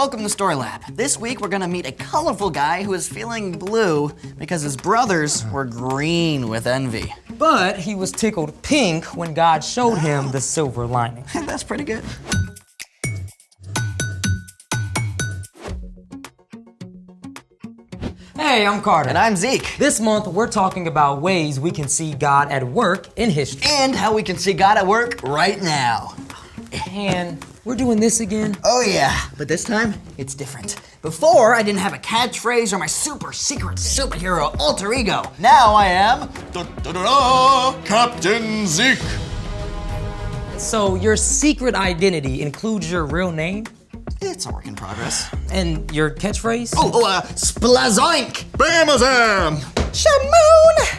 Welcome to Story Lab. This week we're gonna meet a colorful guy who is feeling blue because his brothers were green with envy. But he was tickled pink when God showed him the silver lining. That's pretty good. Hey, I'm Carter. And I'm Zeke. This month we're talking about ways we can see God at work in history. And how we can see God at work right now. And we're doing this again? Oh yeah, but this time it's different. Before, I didn't have a catchphrase or my super secret superhero alter ego. Now I am Captain Zeke. So your secret identity includes your real name? It's a work in progress. And your catchphrase? Splazoink! Bamazam! Shamoon!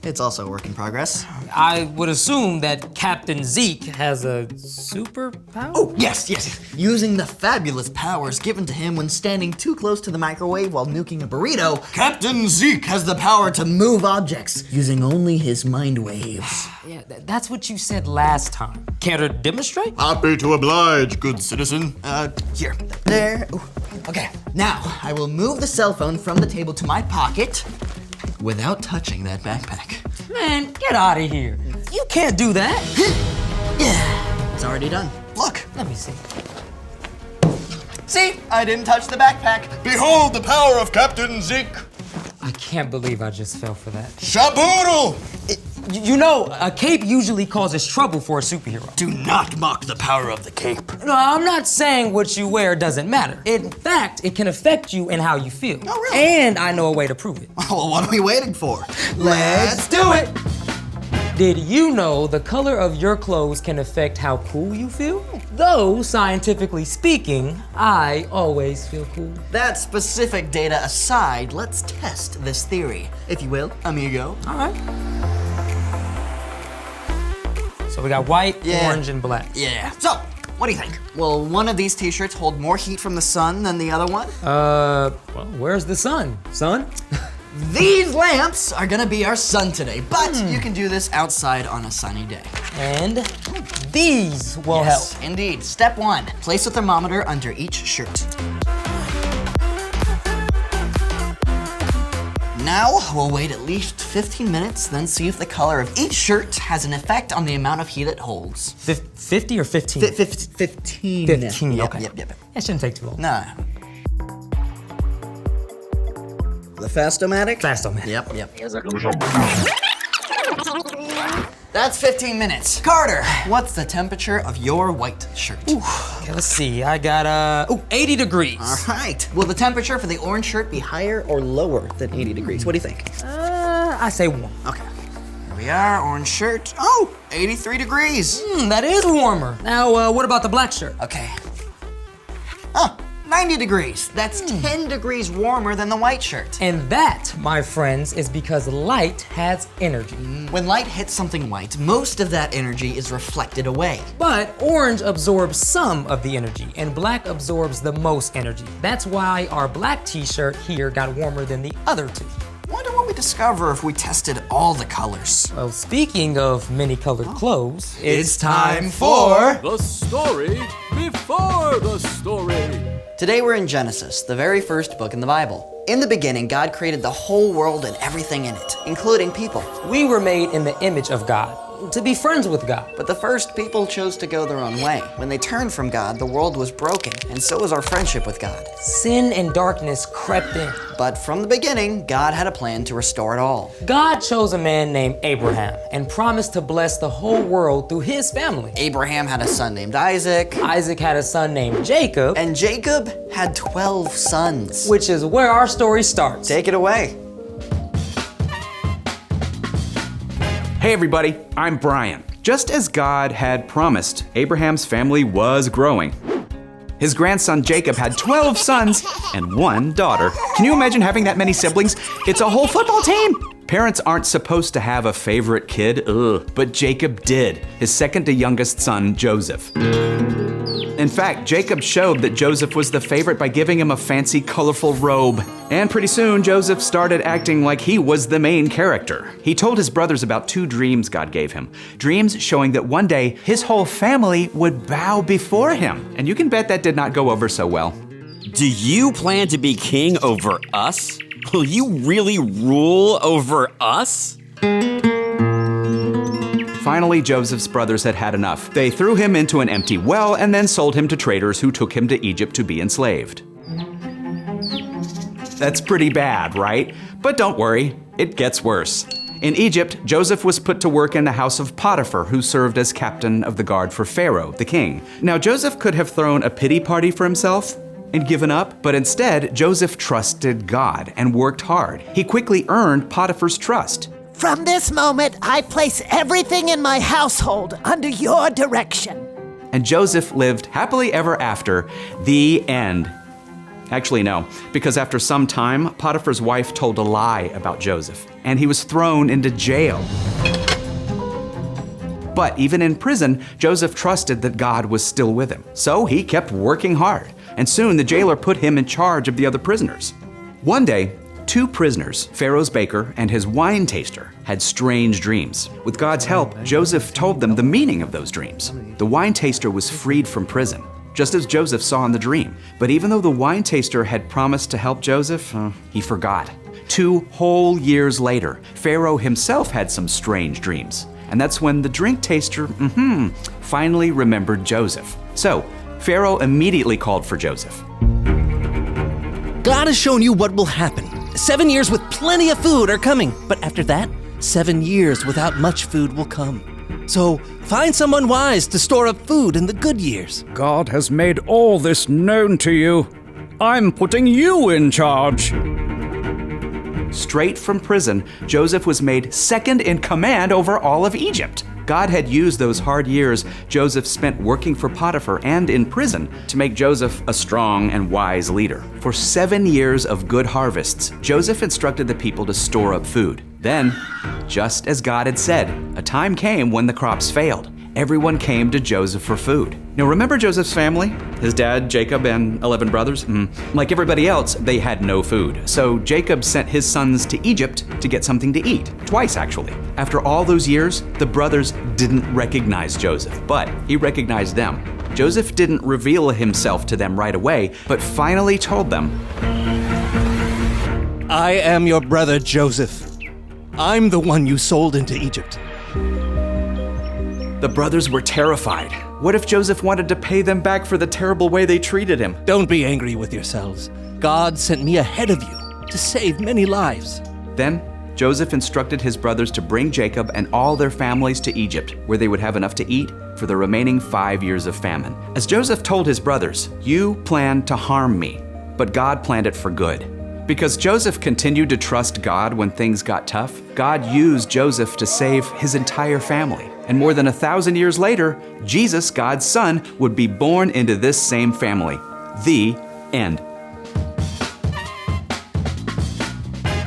It's also a work in progress. I would assume that Captain Zeke has a superpower? Oh, yes. Using the fabulous powers given to him when standing too close to the microwave while nuking a burrito, Captain Zeke has the power to move objects using only his mind waves. Yeah, that's what you said last time. Care to demonstrate? Happy to oblige, good citizen. Here, there. Ooh. Okay, now I will move the cell phone from the table to my pocket without touching that backpack. Man, get out of here. You can't do that. Yeah, it's already done. Look. Let me see. See, I didn't touch the backpack. Behold the power of Captain Zeke. I can't believe I just fell for that. Shaboodle! You know, a cape usually causes trouble for a superhero. Do not mock the power of the cape. No, I'm not saying what you wear doesn't matter. In fact, it can affect you and how you feel. Oh, really? And I know a way to prove it. Well, what are we waiting for? Let's do it! Did you know the color of your clothes can affect how cool you feel? Though, scientifically speaking, I always feel cool. That specific data aside, let's test this theory, if you will, amigo. All right. So we got white, orange, and black. Yeah. So, what do you think? Will one of these t-shirts hold more heat from the sun than the other one? Well, where's the sun? Sun? These lamps are gonna be our sun today, but you can do this outside on a sunny day. And these will help. Yes, indeed. Step 1, place a thermometer under each shirt. Now, we'll wait at least 15 minutes, then see if the color of each shirt has an effect on the amount of heat it holds. 50 or 15? 15. 15, okay. Yep. That shouldn't take too long. No. The Fast-O-Matic? Fast-O-Matic. Yep. That's 15 minutes. Carter, what's the temperature of your white shirt? Okay, let's see. I got 80 degrees. All right. Will the temperature for the orange shirt be higher or lower than 80 degrees? What do you think? I say warm. Okay. Here we are, orange shirt. 83 degrees. That is warmer. Now, what about the black shirt? Okay. 90 degrees. That's 10 degrees warmer than the white shirt. And that, my friends, is because light has energy. When light hits something white, most of that energy is reflected away. But orange absorbs some of the energy, and black absorbs the most energy. That's why our black t-shirt here got warmer than the other two. Wonder what we discover if we tested all the colors. Well, speaking of many colored clothes, It's time for The story before the story. Today we're in Genesis, the very first book in the Bible. In the beginning, God created the whole world and everything in it, including people. we were made in the image of God, to be friends with God. But the first people chose to go their own way. When they turned from God, the world was broken, and so was our friendship with God. Sin and darkness crept in. But from the beginning, God had a plan to restore it all. God chose a man named Abraham and promised to bless the whole world through his family. Abraham had a son named Isaac, Isaac had a son named Jacob, and Jacob had 12 sons. which is where our story starts. Take it away. Hey everybody, I'm Brian. Just as God had promised, Abraham's family was growing. His grandson Jacob had 12 sons and 1 daughter. Can you imagine having that many siblings? It's a whole football team! Parents aren't supposed to have a favorite kid, but Jacob did, his second to youngest son, Joseph. In fact, Jacob showed that Joseph was the favorite by giving him a fancy, colorful robe. And pretty soon, Joseph started acting like he was the main character. He told his brothers about 2 dreams God gave him. Dreams showing that one day, his whole family would bow before him. And you can bet that did not go over so well. Do you plan to be king over us? Will you really rule over us? Finally, Joseph's brothers had had enough. They threw him into an empty well and then sold him to traders who took him to Egypt to be enslaved. That's pretty bad, right? But don't worry, it gets worse. In Egypt, Joseph was put to work in the house of Potiphar, who served as captain of the guard for Pharaoh, the king. Now, Joseph could have thrown a pity party for himself and given up, but instead, Joseph trusted God and worked hard. He quickly earned Potiphar's trust. From this moment, I place everything in my household under your direction. And Joseph lived happily ever after. The end. Actually, no, because after some time, Potiphar's wife told a lie about Joseph, and he was thrown into jail. But even in prison, Joseph trusted that God was still with him. So he kept working hard, and soon the jailer put him in charge of the other prisoners. One day, 2 prisoners, Pharaoh's baker and his wine taster, had strange dreams. With God's help, Joseph told them the meaning of those dreams. The wine taster was freed from prison, just as Joseph saw in the dream. But even though the wine taster had promised to help Joseph, he forgot. 2 whole years later, Pharaoh himself had some strange dreams. And that's when the drink taster, finally remembered Joseph. So, Pharaoh immediately called for Joseph. God has shown you what will happen. 7 years with plenty of food are coming, but after that, 7 years without much food will come. So find someone wise to store up food in the good years. God has made all this known to you. I'm putting you in charge. Straight from prison, Joseph was made second in command over all of Egypt. God had used those hard years Joseph spent working for Potiphar and in prison to make Joseph a strong and wise leader. For 7 years of good harvests, Joseph instructed the people to store up food. Then, just as God had said, a time came when the crops failed. Everyone came to Joseph for food. Now remember Joseph's family? His dad, Jacob, and 11 brothers? Like everybody else, they had no food. So Jacob sent his sons to Egypt to get something to eat. Twice, actually. After all those years, the brothers didn't recognize Joseph, but he recognized them. Joseph didn't reveal himself to them right away, but finally told them, I am your brother Joseph. I'm the one you sold into Egypt. The brothers were terrified. What if Joseph wanted to pay them back for the terrible way they treated him? Don't be angry with yourselves. God sent me ahead of you to save many lives. Then Joseph instructed his brothers to bring Jacob and all their families to Egypt, where they would have enough to eat for the remaining 5 years of famine. As Joseph told his brothers, "You planned to harm me, but God planned it for good." Because Joseph continued to trust God when things got tough, God used Joseph to save his entire family. And more than 1,000 years later, Jesus, God's son, would be born into this same family. The end.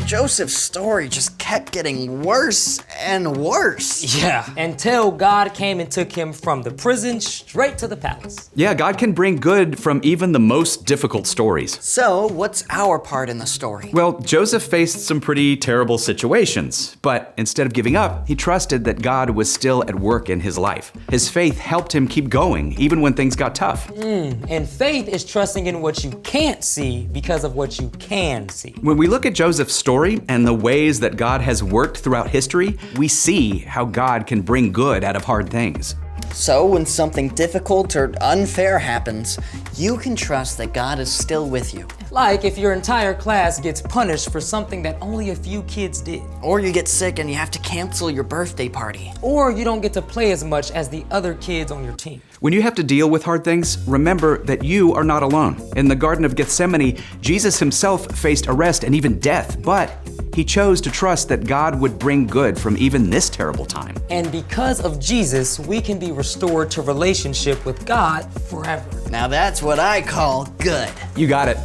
Joseph's story just kept getting worse and worse. Yeah, until God came and took him from the prison straight to the palace. Yeah, God can bring good from even the most difficult stories. So, what's our part in the story? Well, Joseph faced some pretty terrible situations, but instead of giving up, he trusted that God was still at work in his life. His faith helped him keep going, even when things got tough. And faith is trusting in what you can't see because of what you can see. When we look at Joseph's story and the ways that God has worked throughout history, we see how God can bring good out of hard things. So, when something difficult or unfair happens, you can trust that God is still with you. Like if your entire class gets punished for something that only a few kids did. Or you get sick and you have to cancel your birthday party. Or you don't get to play as much as the other kids on your team. When you have to deal with hard things, remember that you are not alone. In the Garden of Gethsemane, Jesus himself faced arrest and even death, but he chose to trust that God would bring good from even this terrible time. And because of Jesus, we can be restored to relationship with God forever. Now that's what I call good. You got it.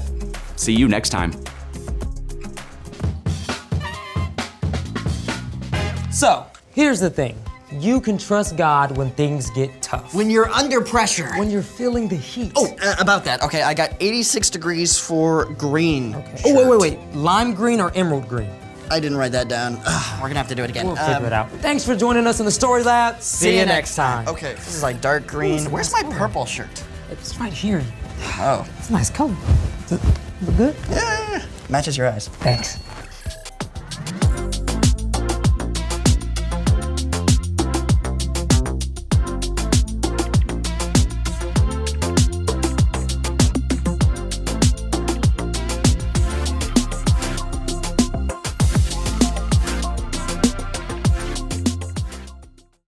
See you next time. So, here's the thing. You can trust God when things get tough. When you're under pressure. When you're feeling the heat. Oh, about that. Okay, I got 86 degrees for green. Okay. shirt. Oh, wait. Lime green or emerald green? I didn't write that down. Ugh, we're gonna have to do it again. We'll figure it out. Thanks for joining us in the Story Lab. See you next time. Okay, this is like dark green. Where's my purple shirt? It's right here. Oh. It's a nice color. Does it look good? Yeah. Matches your eyes. Thanks.